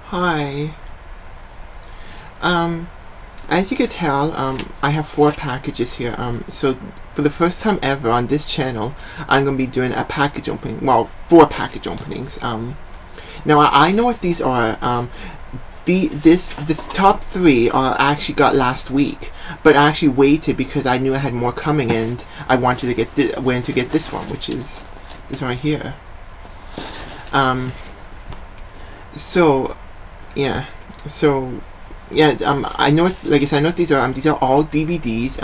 Hi. Um, as you can tell, I have 4 packages here. So for the first time ever on this channel, I'm gonna be doing a package opening. Well, 4 package openings. Now I know what these are. The top 3 I actually got last week, but I actually waited because I knew I had more coming, and I wanted to get this one, which is this one right here. So yeah, so yeah, I know like I said, I know these are all DVDs.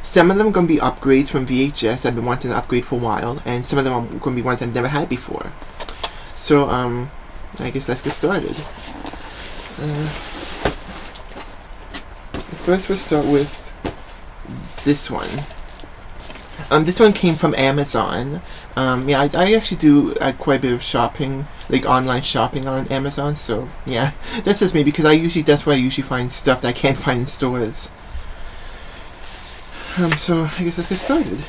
Some of them are gonna be upgrades from VHS. I've been wanting to upgrade for a while, and some of them are gonna be ones I've never had before. So I guess let's get started. First we'll start with this one. This one came from Amazon. Yeah, I actually do quite a bit of shopping, like online shopping on Amazon. So yeah, that's just me because that's where I usually find stuff that I can't find in stores. So I guess let's get started.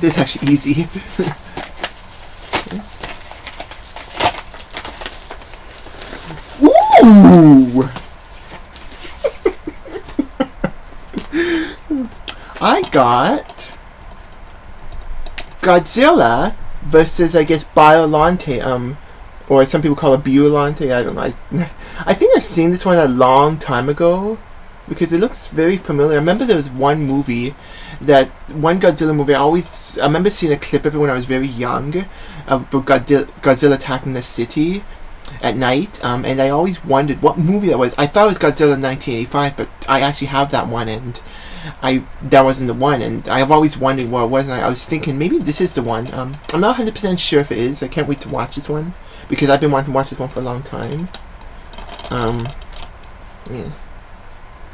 This is actually easy. Ooh! I got Godzilla versus, I guess, Biolante, or some people call it Biolante. I don't know. I think I've seen this one a long time ago because it looks very familiar. I remember there was one Godzilla movie. I remember seeing a clip of it when I was very young, of Godzilla attacking the city at night, and I always wondered what movie that was. I thought it was Godzilla 1985, but I actually have that one, and that wasn't the one, and I've always wondered what it was, and I was thinking maybe this is the one. I'm not 100% sure if it is. I can't wait to watch this one because I've been wanting to watch this one for a long time. Yeah. I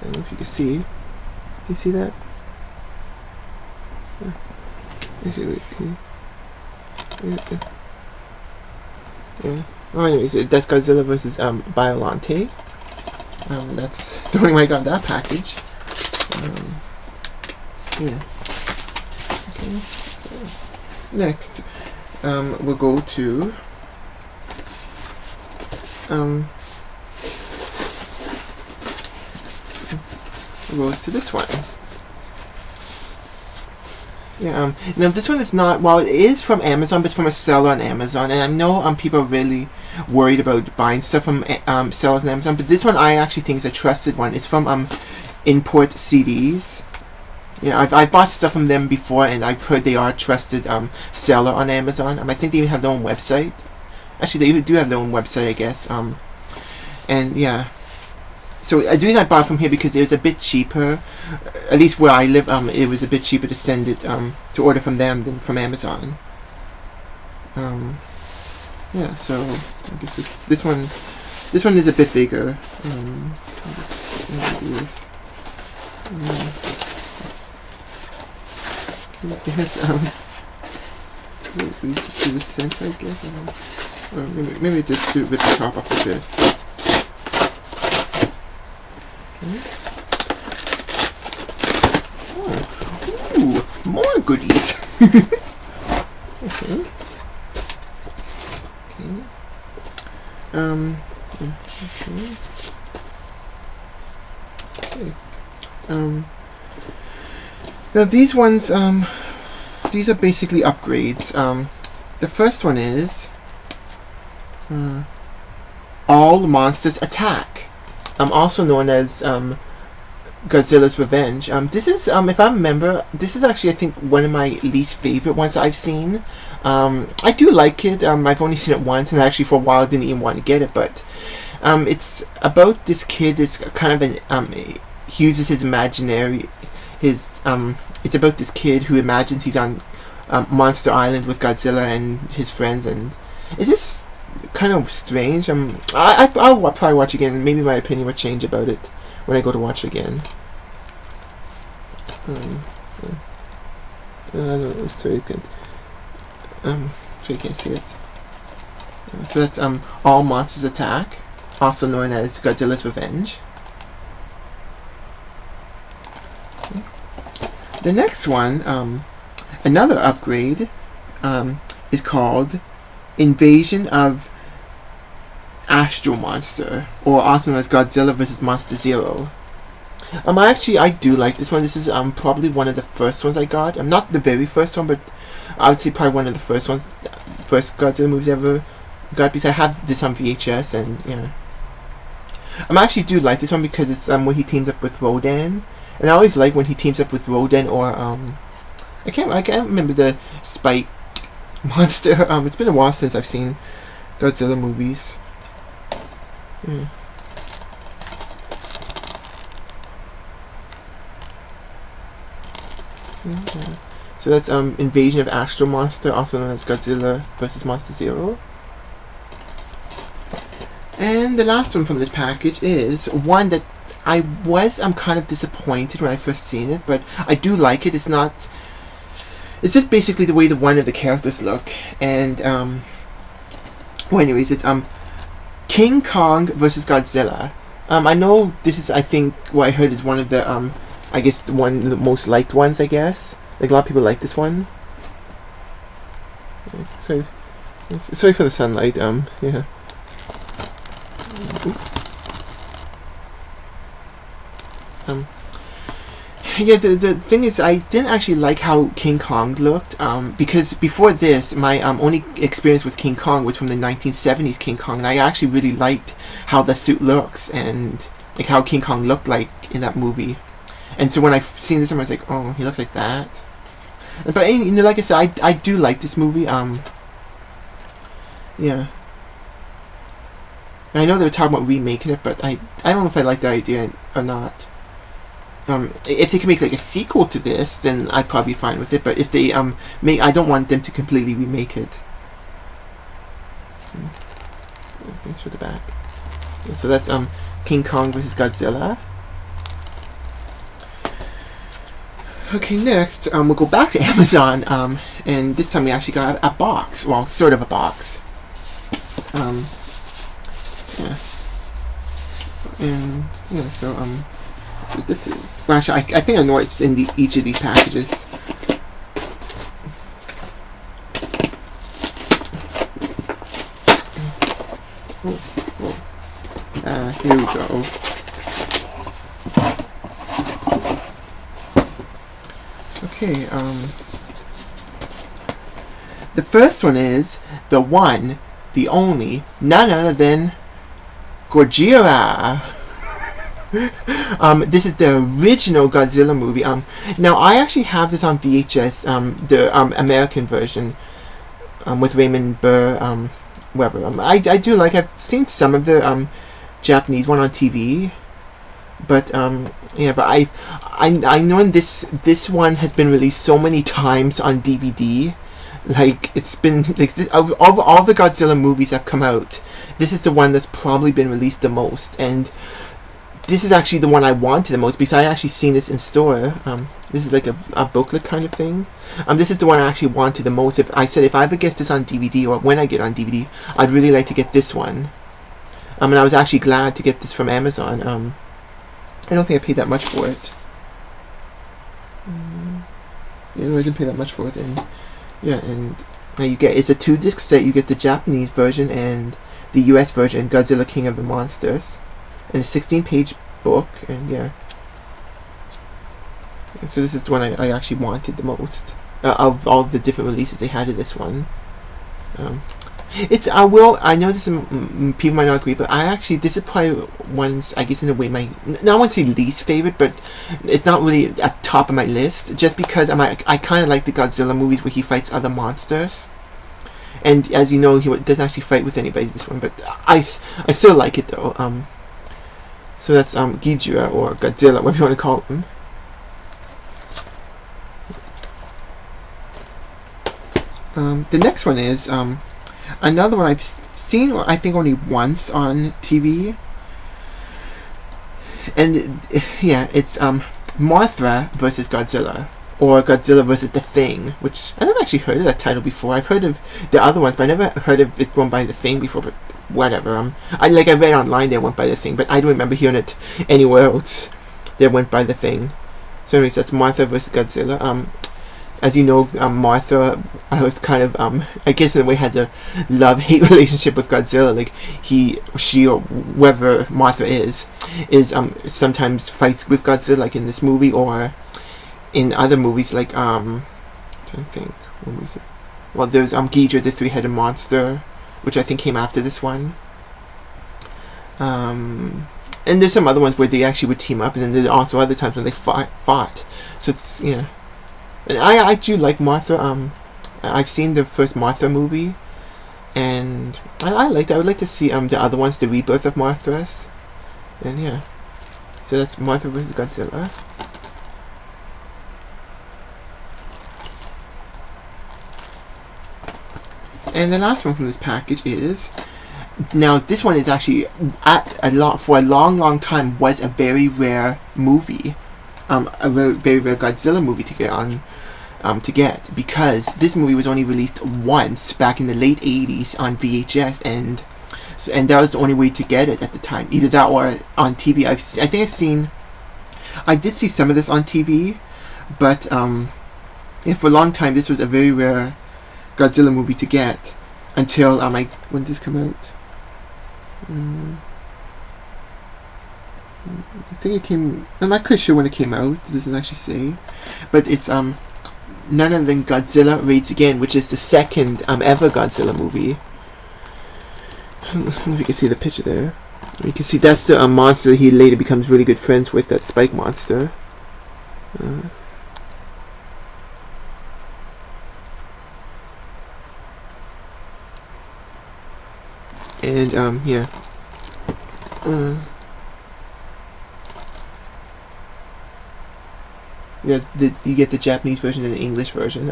don't know if you can see. Can you see that? Yeah. Oh, anyways, that's Godzilla versus Biolante. That's the only way I got that package. Yeah. Okay. So next, we'll go to this one. Yeah. Now this one is not. Well, it is from Amazon, but it's from a seller on Amazon, and I know people are really worried about buying stuff from sellers on Amazon, but this one I actually think is a trusted one. It's from Import CDs. Yeah, I've bought stuff from them before, and I've heard they are a trusted seller on Amazon. I think they even have their own website. Actually, they do have their own website, I guess. And yeah. So the reason I bought from here because it was a bit cheaper, at least where I live. It was a bit cheaper to send it to order from them than from Amazon. Yeah. So I guess this one is a bit bigger. It has to the center, I guess. Maybe just do it with the top off of this. Okay. Oh. Ooh, more goodies. Okay. Okay. Now these ones, these are basically upgrades. The first one is All Monsters Attack. Also known as Godzilla's Revenge. This is, if I remember, this is actually I think one of my least favorite ones I've seen. I do like it. I've only seen it once, and actually for a while I didn't even want to get it. But it's about this kid. It's kind of he uses his imaginary. It's about this kid who imagines he's on Monster Island with Godzilla and his friends, and it's just kind of strange. I'll probably watch again, and maybe my opinion will change about it when I go to watch again. I don't know, it's very good. So you can't see it. So that's All Monsters Attack, also known as Godzilla's Revenge. The next one, another upgrade, is called Invasion of Astro Monster, or also known as Godzilla vs. Monster Zero. I do like this one. This is probably one of the first ones I got. Not the very first one, but I would say probably one of the first ones, first Godzilla movies I ever got, because I have this on VHS, and yeah. I actually do like this one because it's when he teams up with Rodan, and I always like when he teams up with Rodan or I can't remember the Spike monster. It's been a while since I've seen Godzilla movies. Yeah. Okay. So that's Invasion of Astro Monster, also known as Godzilla vs. Monster Zero. And the last one from this package is one that I'm kind of disappointed when I first seen it, but I do like it. It's just basically the way one of the characters look. And well, anyways, it's King Kong vs. Godzilla. I know this is, I think, what I heard is one of the I guess one of the most liked ones, I guess. Like, a lot of people like this one. Sorry for the sunlight, yeah. Yeah, the thing is, I didn't actually like how King Kong looked, because before this, my only experience with King Kong was from the 1970s King Kong, and I actually really liked how the suit looks, and like how King Kong looked like in that movie. And so when I seen this, I was like, oh, he looks like that. But you know, like I said, I do like this movie. Yeah. And I know they were talking about remaking it, but I don't know if I like the idea or not. If they can make like a sequel to this, then I'd probably be fine with it. But if they I don't want them to completely remake it. Thanks for the back. Yeah, so that's King Kong vs. Godzilla. Okay, next we'll go back to Amazon, and this time we actually got a box. Well, sort of a box. Yeah. And yeah, so let's see what this is. Well, actually, I think I know what's in each of these packages. Here we go. Okay, the first one is the one, the only, none other than Gojira. This is the original Godzilla movie. Now I actually have this on VHS, the American version, with Raymond Burr, whatever. I do like. I've seen some of the Japanese one on TV, but yeah. But I know this one has been released so many times on DVD. Like, it's been like of all the Godzilla movies that have come out, this is the one that's probably been released the most, and this is actually the one I wanted the most because I actually seen this in store. This is like a booklet kind of thing. This is the one I actually wanted the most. If I ever get this on DVD, or when I get on DVD, I'd really like to get this one. And I was actually glad to get this from Amazon. I don't think I paid that much for it. Yeah, I didn't pay that much for it, and yeah, and you get, it's a 2-disc set. You get the Japanese version and the US version, Godzilla King of the Monsters, and a 16-page book, and yeah. And so this is the one I actually wanted the most of all the different releases they had of this one. I know this people might not agree, but this is probably one's, I guess in a way, I wouldn't say least favorite, but it's not really at top of my list, just because I kind of like the Godzilla movies where he fights other monsters, and as you know, he doesn't actually fight with anybody this one, but I still like it though. So that's Ghidorah, or Godzilla, whatever you want to call him. The next one is another one I've seen, I think, only once on TV, and yeah, it's Mothra vs. Godzilla, or Godzilla vs. The Thing, which I never actually heard of that title before. I've heard of the other ones, but I never heard of it going by The Thing before. But whatever. I read online they went by The Thing, but I don't remember hearing it anywhere else. They went by The Thing. So anyways, that's Mothra vs. Godzilla. As you know, Mothra I was kind of I guess in a way had a love-hate relationship with Godzilla. Like she, or whoever Mothra is sometimes fights with Godzilla, like in this movie or in other movies, like I'm trying to think, what was it? Well, there's Ghidorah, the three-headed monster, which I think came after this one. And there's some other ones where they actually would team up, and then there's also other times when they fought. So it's, yeah. And I do like Mothra. I've seen the first Mothra movie, and I liked it. I would like to see the other ones, the rebirth of Mothras. And yeah. So that's Mothra vs. Godzilla. And the last one from this package is, now this one is actually for a long time was a very rare movie, a very rare Godzilla movie to get on, because this movie was only released once back in the late 80s on VHS, and that was the only way to get it at the time, either that or on TV. I did see some of this on TV, but yeah, for a long time this was a very rare Godzilla movie to get until when did this come out? I think it came. I'm not quite sure when it came out. It doesn't actually say, but it's none other than Godzilla Raids Again, which is the second ever Godzilla movie. I don't know if you can see the picture there. You can see that's the monster that he later becomes really good friends with, that Spike monster. And yeah. Yeah, you get the Japanese version and the English version.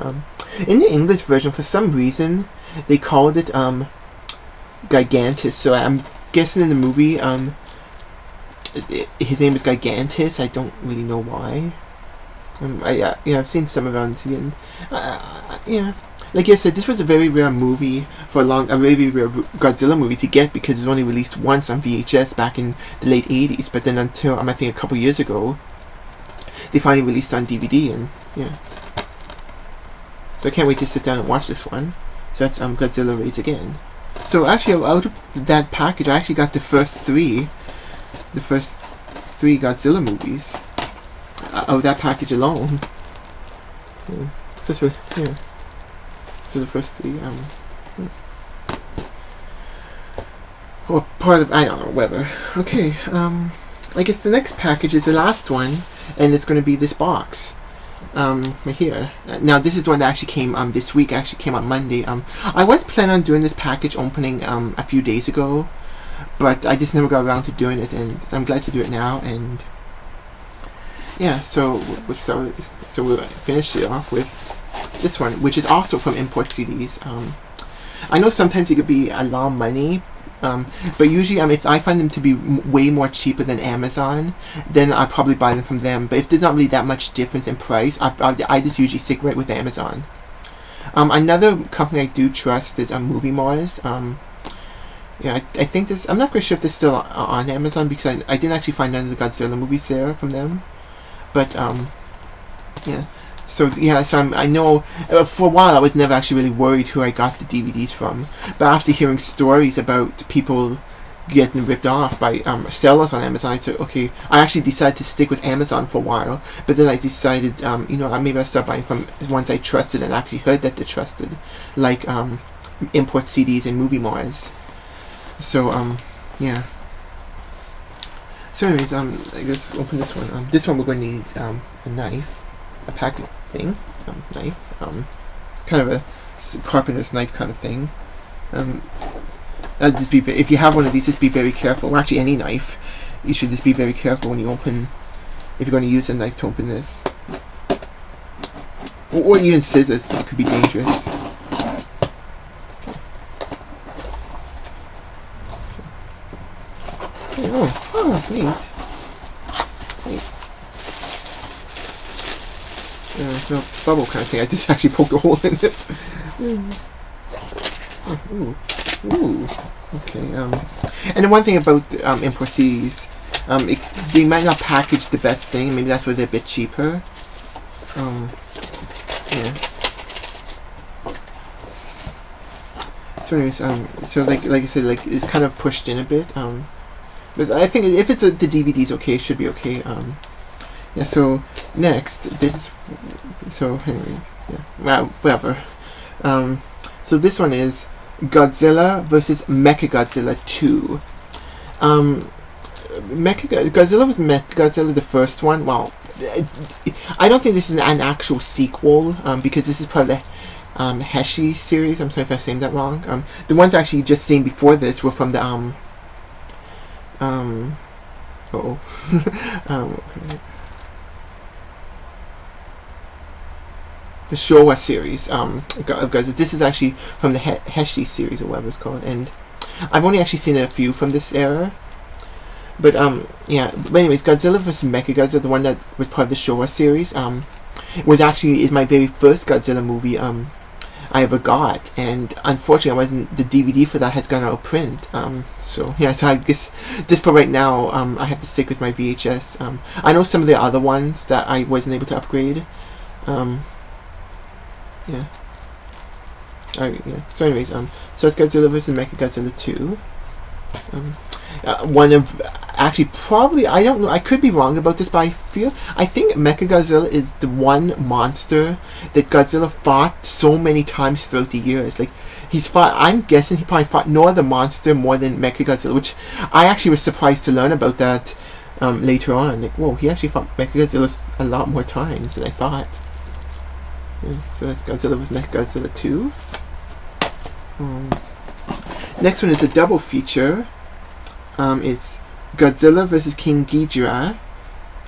In the English version, for some reason, they called it Gigantus. So I'm guessing in the movie, his name is Gigantus. I don't really know why. I've seen some around again. Yeah. Like I said, this was a very rare movie a very rare Godzilla movie to get, because it was only released once on VHS back in the late 80s. But then until I think a couple years ago, they finally released on DVD, and yeah. So I can't wait to sit down and watch this one. So that's Godzilla Raids Again. So actually, out of that package, I actually got the first three Godzilla movies out of that package alone. Yeah. So yeah. So the first three, or part of, I don't know, whatever. Okay, I guess the next package is the last one, and it's going to be this box, right here. Now this is the one that actually came this week. Actually came on Monday. I was planning on doing this package opening a few days ago, but I just never got around to doing it, and I'm glad to do it now. And yeah, so we'll finish it off with this one, which is also from import CDs. I know sometimes it could be a lot of money, but usually if I find them to be way more cheaper than Amazon, then I'll probably buy them from them. But if there's not really that much difference in price, I just usually stick right with Amazon. Another company I do trust is Movie Mars. Yeah, I think this. I'm not quite sure if they're still on Amazon, because I didn't actually find none of the Godzilla movies there from them. But yeah. So yeah, so I know for a while I was never actually really worried who I got the DVDs from, but after hearing stories about people getting ripped off by sellers on Amazon, I said, okay, I actually decided to stick with Amazon for a while, but then I decided, maybe I'll start buying from ones I trusted and actually heard that they trusted, like import CDs and Movie Mars. So yeah. So anyways, I guess open this one. This one we're going to need a knife, a packet thing, knife, it's kind of a carpenter's knife kind of thing. Just be, if you have one of these, just be very careful. Or actually any knife, you should just be very careful when you open, if you're going to use a knife to open this. Or even scissors, it could be dangerous. Okay. Oh, neat. No bubble kind of thing. I just actually poked a hole in it. Ooh. Okay. And the one thing about import CDs, they might not package the best thing. Maybe that's why they're a bit cheaper. Yeah. So anyways, so like I said, like it's kind of pushed in a bit. But I think if it's the DVD's okay, it should be okay. Yeah. So next, this. So anyway, yeah. Well, whatever. So this one is Godzilla versus Mechagodzilla 2. Godzilla was Mechagodzilla, the first one. Well, I don't think this is an actual sequel, because this is part of the Heshi series. I'm sorry if I'm saying that wrong. The ones actually just seen before this were from the the Showa series of Godzilla. This is actually from the Heshi series or whatever it's called, and I've only actually seen a few from this era. But yeah. But anyways, Godzilla vs Mechagodzilla, the one that was part of the Showa series, is my very first Godzilla movie I ever got, and unfortunately, the DVD for that has gone out of print. So yeah, so I guess just for right now, I have to stick with my VHS. I know some of the other ones that I wasn't able to upgrade. Yeah. Yeah. So anyways, so it's Godzilla vs Mechagodzilla 2. One of actually probably, I don't know, I could be wrong about this, but I think Mechagodzilla is the one monster that Godzilla fought so many times throughout the years. Like I'm guessing he probably fought no other monster more than Mechagodzilla, which I actually was surprised to learn about that later on. Like, whoa, he actually fought Mechagodzilla a lot more times than I thought. Yeah, so that's Godzilla vs Mechagodzilla 2. Next one is a double feature. It's Godzilla vs King Ghidorah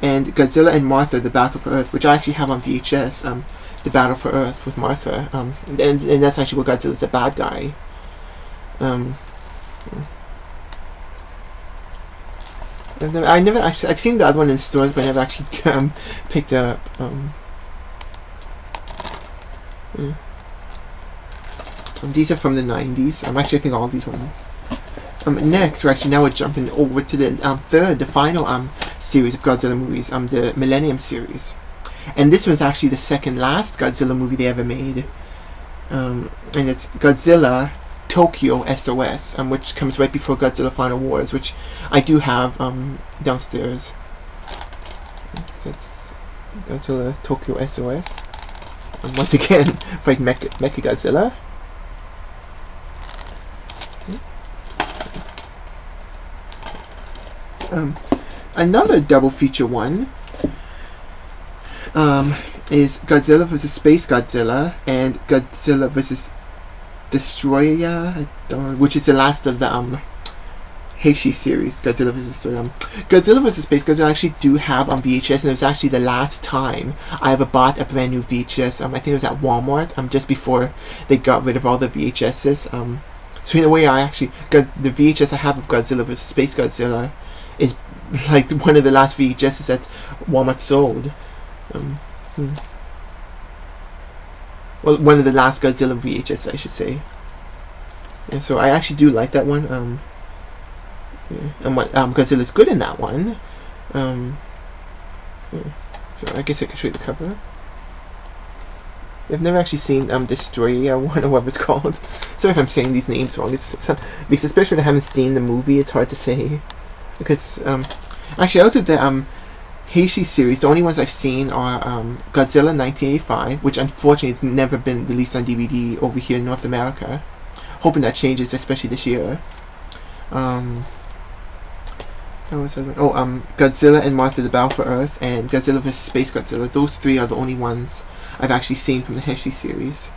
and Godzilla and Martha: The Battle for Earth, which I actually have on VHS. The Battle for Earth with Martha, and that's actually where Godzilla's the bad guy. I've seen the other one in stores, but I never actually picked it up. These are from the 90s. Actually, I think all these ones. Next, we're jumping over to the final series of Godzilla movies, the Millennium series. And this one's actually the second last Godzilla movie they ever made. And it's Godzilla Tokyo SOS, which comes right before Godzilla Final Wars, which I do have downstairs. So it's Godzilla Tokyo SOS. And once again, fight Mechagodzilla. Another double feature one is Godzilla vs Space Godzilla and Godzilla vs Destroyer, which is the last of the Heishi series. Godzilla vs Destroyer. Godzilla vs Space Godzilla I actually do have on VHS, and it was actually the last time I ever bought a brand new VHS. I think it was at Walmart, just before they got rid of all the VHSs. So in a way, I actually got the VHS I have of Godzilla vs Space Godzilla is like one of the last VHSs that Walmart sold. Well, one of the last Godzilla VHS, I should say. Yeah, so I actually do like that one. And what Godzilla's good in that one. Yeah. So I guess I can show you the cover. I've never actually seen Destroyer one, or whatever it's called. Sorry if I'm saying these names wrong. Because especially when I haven't seen the movie, it's hard to say. Because actually, out of the Heishi series, the only ones I've seen are Godzilla 1985, which unfortunately has never been released on DVD over here in North America. Hoping that changes, especially this year. Godzilla and Martha: The Battle for Earth and Godzilla vs Space Godzilla. Those three are the only ones I've actually seen from the Heishi series.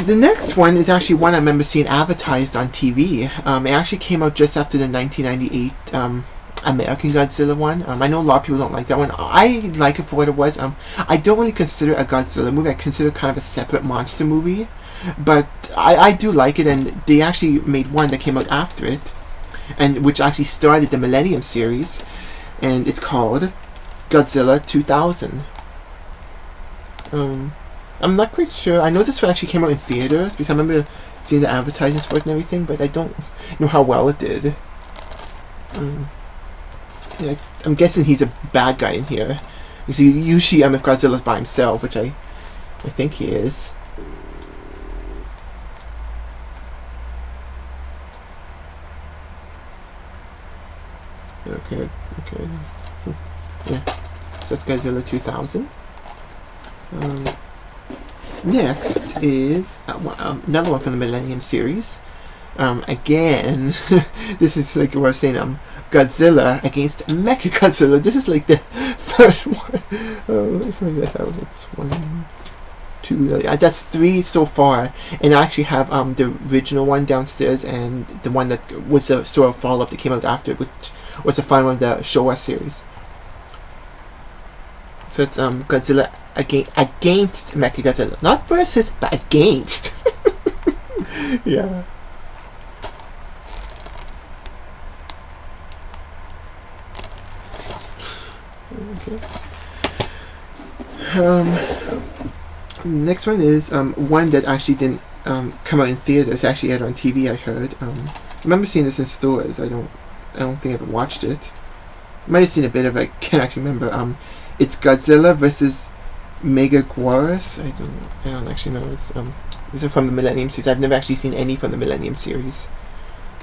The next one is actually one I remember seeing advertised on TV. It actually came out just after the 1998 American Godzilla one. I know a lot of people don't like that one. I like it for what it was. I don't really consider it a Godzilla movie. I consider it kind of a separate monster movie. But I do like it, and they actually made one that came out after it, and which actually started the Millennium series, and it's called Godzilla 2000. I'm not quite sure. I know this one actually came out in theaters because I remember seeing the advertisements for it and everything, but I don't know how well it did. Yeah, I'm guessing he's a bad guy in here. You see, usually if Godzilla's by himself, which I think he is. Okay, okay. Yeah, so that's Godzilla 2000. Next is another one from the Millennium series. Again, this is like what I was saying, Godzilla against Mechagodzilla. This is like the third one. That's 1, 2. That's 3 so far, and I actually have the original one downstairs and the one that was a sort of follow up that came out after, which was the final one of the Showa series. So it's Godzilla against Mechagodzilla, not versus, but against. Yeah. Okay. Next one is one that actually didn't come out in theaters. Actually aired on TV. I heard. I remember seeing this in stores. I don't think I ever watched it. Might have seen a bit of it. I can't actually remember. It's Godzilla versus Megaguarus. I don't actually know. These are from the Millennium series. I've never actually seen any from the Millennium series.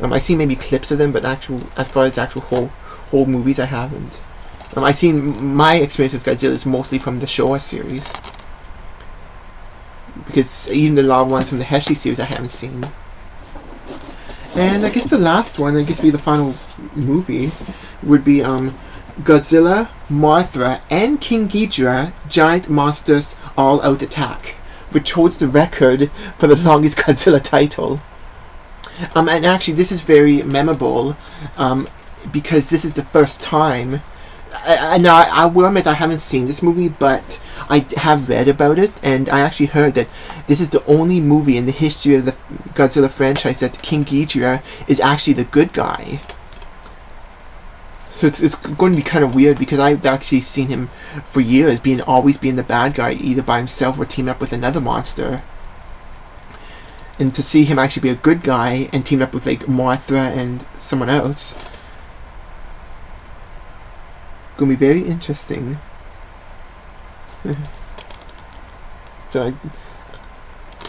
I see maybe clips of them, but as far as actual whole movies, I haven't. I've seen my experience with Godzilla is mostly from the Showa series, because even the lot ones from the Heshi series I haven't seen. And I guess the last one, I guess be the final movie, would be Godzilla, Mothra, and King Ghidorah, Giant Monsters All Out Attack, which holds the record for the longest Godzilla title. And actually this is very memorable, because this is the first time. Now, I will admit I haven't seen this movie, but I have read about it, and I actually heard that this is the only movie in the history of the Godzilla franchise that King Ghidorah is actually the good guy. So it's going to be kind of weird, because I've actually seen him for years always being the bad guy, either by himself or teaming up with another monster. And to see him actually be a good guy and team up with like Mothra and someone else, gonna be very interesting. So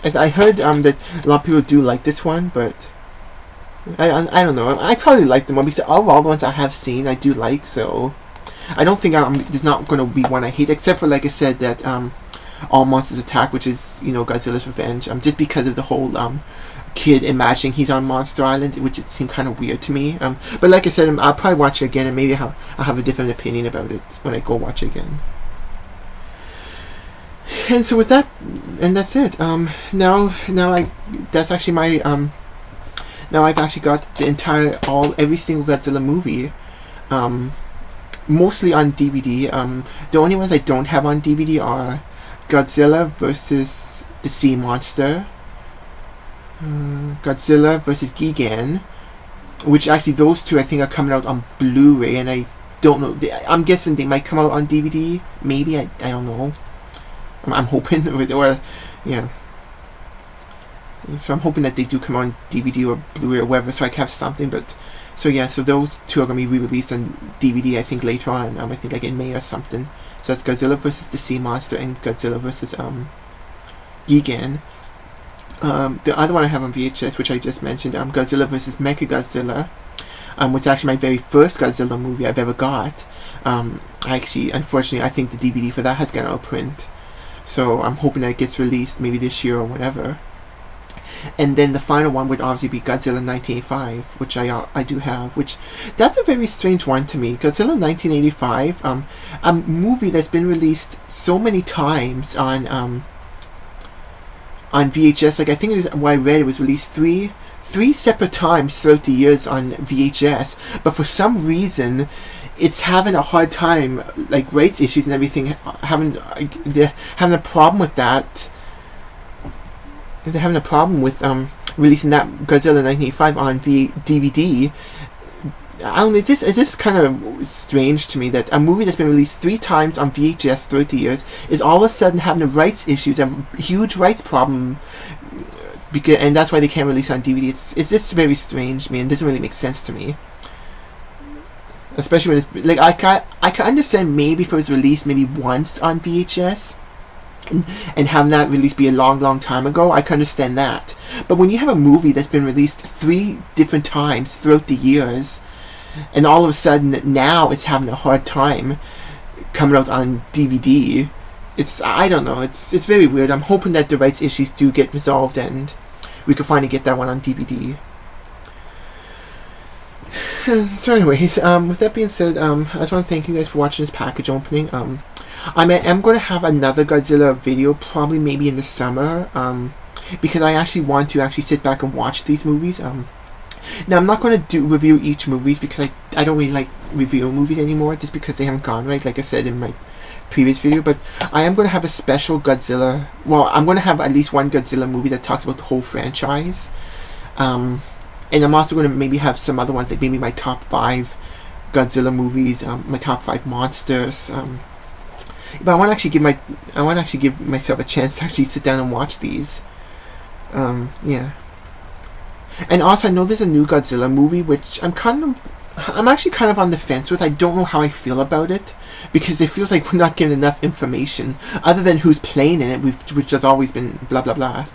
I heard that a lot of people do like this one, but I don't know. I probably like the one because of all the ones I have seen, I do like. So I don't think there's not gonna be one I hate, except for, like I said, that All Monsters Attack, which is Godzilla's Revenge. Just because of the whole kid imagining he's on Monster Island, which it seemed kind of weird to me. But like I said, I'll probably watch it again, and maybe I'll have a different opinion about it when I go watch it again. And so with that, and that's it. That's actually my now I've actually got the every single Godzilla movie, mostly on DVD. The only ones I don't have on DVD are Godzilla versus the Sea Monster, Godzilla versus Gigan, which actually those two I think are coming out on Blu-ray, and I don't know. I'm guessing they might come out on DVD. Maybe I don't know. I'm hoping, or yeah. So I'm hoping that they do come out on DVD or Blu-ray or whatever, so I can have something. But so yeah, so those two are gonna be re-released on DVD. I think later on. I think like in May or something. So that's Godzilla versus the Sea Monster and Godzilla versus Gigan. The other one I have on VHS, which I just mentioned, Godzilla versus Mechagodzilla, which is actually my very first Godzilla movie I've ever got. Unfortunately, I think the DVD for that has gone out of print. So I'm hoping that it gets released maybe this year or whatever. And then the final one would obviously be Godzilla 1985, which I do have, which that's a very strange one to me. Godzilla 1985, a movie that's been released so many times on VHS. Like I think it was, what I read, it was released three separate times throughout the years on VHS, but for some reason it's having a hard time, like rights issues and everything, they're having a problem with that. They're having a problem with releasing that Godzilla 1985 on DVD. I don't know, it's just kind of strange to me that a movie that's been released 3 times on VHS throughout the years is all of a sudden having a rights issues, a huge rights problem, and that's why they can't release it on DVD. It's just very strange to me, and doesn't really make sense to me. Especially when it's like I can understand maybe if it was released maybe once on VHS. And having that release be a long time ago, I can understand that. But when you have a movie that's been released 3 different times throughout the years, and all of a sudden now it's having a hard time coming out on DVD. I don't know. It's very weird. I'm hoping that the rights issues do get resolved and we can finally get that one on DVD. So anyways, with that being said, I just want to thank you guys for watching this package opening. I am going to have another Godzilla video probably maybe in the summer, because I actually want to actually sit back and watch these movies. Now I'm not going to review each movies because I don't really like reviewing movies anymore, just because they haven't gone right, like I said in my previous video. But I am going to have a special Godzilla. Well, I'm going to have at least one Godzilla movie that talks about the whole franchise. And I'm also going to maybe have some other ones, like maybe my top 5 Godzilla movies, my top 5 monsters. But I want to actually give myself a chance to actually sit down and watch these. Yeah. And also, I know there's a new Godzilla movie, which I'm actually kind of on the fence with. I don't know how I feel about it, because it feels like we're not given enough information other than who's playing in it, which has always been blah blah blah,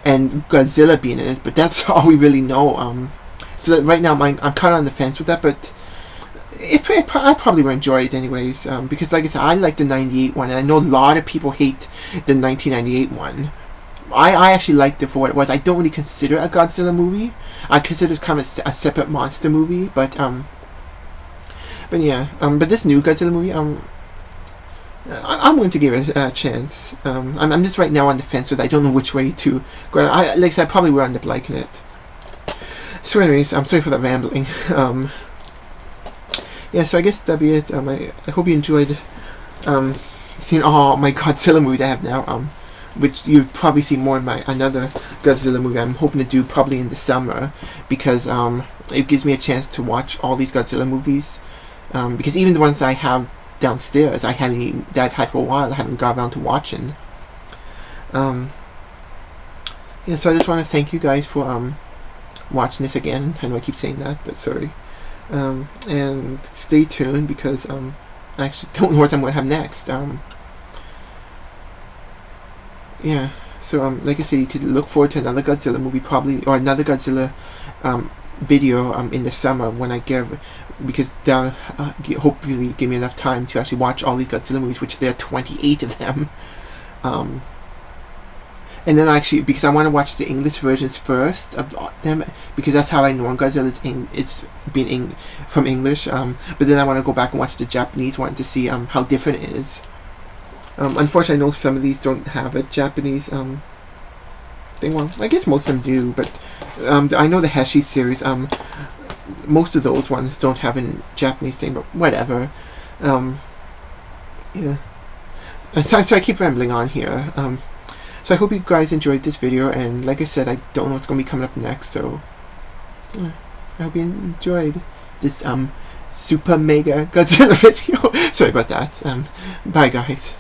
and Godzilla being in it. But that's all we really know. So that right now, I'm kind of on the fence with that, but I probably will enjoy it anyways. Because like I said, I like the '98 one, and I know a lot of people hate the 1998 one. I actually liked it for what it was. I don't really consider it a Godzilla movie. I consider it kind of a separate monster movie, but yeah. But this new Godzilla movie, I'm going to give it a chance. I'm just right now on the fence with. I don't know which way to go. Like I said, I probably will end up liking it. So, anyways, I'm sorry for that rambling. Yeah. So I guess that'll be it. I hope you enjoyed seeing all my Godzilla movies I have now. Which you've probably seen more in my another Godzilla movie I'm hoping to do probably in the summer, because it gives me a chance to watch all these Godzilla movies, because even the ones I have downstairs that I've had for a while I haven't got around to watching. Yeah, so I just want to thank you guys for watching this again. I know I keep saying that, but sorry. And stay tuned, because I actually don't know what I'm going to have next. Yeah, so like I said, you could look forward to another Godzilla movie probably, or another Godzilla video in the summer when I because they'll hopefully give me enough time to actually watch all these Godzilla movies, which there are 28 of them. And then actually, because I want to watch the English versions first of them, because that's how I know Godzilla is being from English. But then I want to go back and watch the Japanese one to see how different it is. Unfortunately, I know some of these don't have a Japanese thing. Well, I guess most of them do, but I know the Heshi series, most of those ones don't have a Japanese thing, but whatever. Yeah. So I keep rambling on here. So I hope you guys enjoyed this video, and like I said, I don't know what's going to be coming up next, so I hope you enjoyed this super mega Godzilla video. Sorry about that. Bye guys.